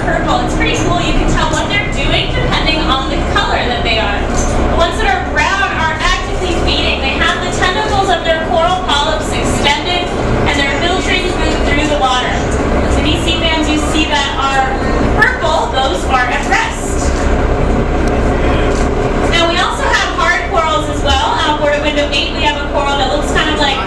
purple. It's pretty cool. You can tell what they're doing depending on the color that they are. The ones that are brown are actively feeding. They have the tentacles of their coral polyps extended and their filtrings move through the water. The deep sea fans you see that are purple, those are at rest. Now we also have hard corals as well. Out board at window 8 we have a coral that looks kind of like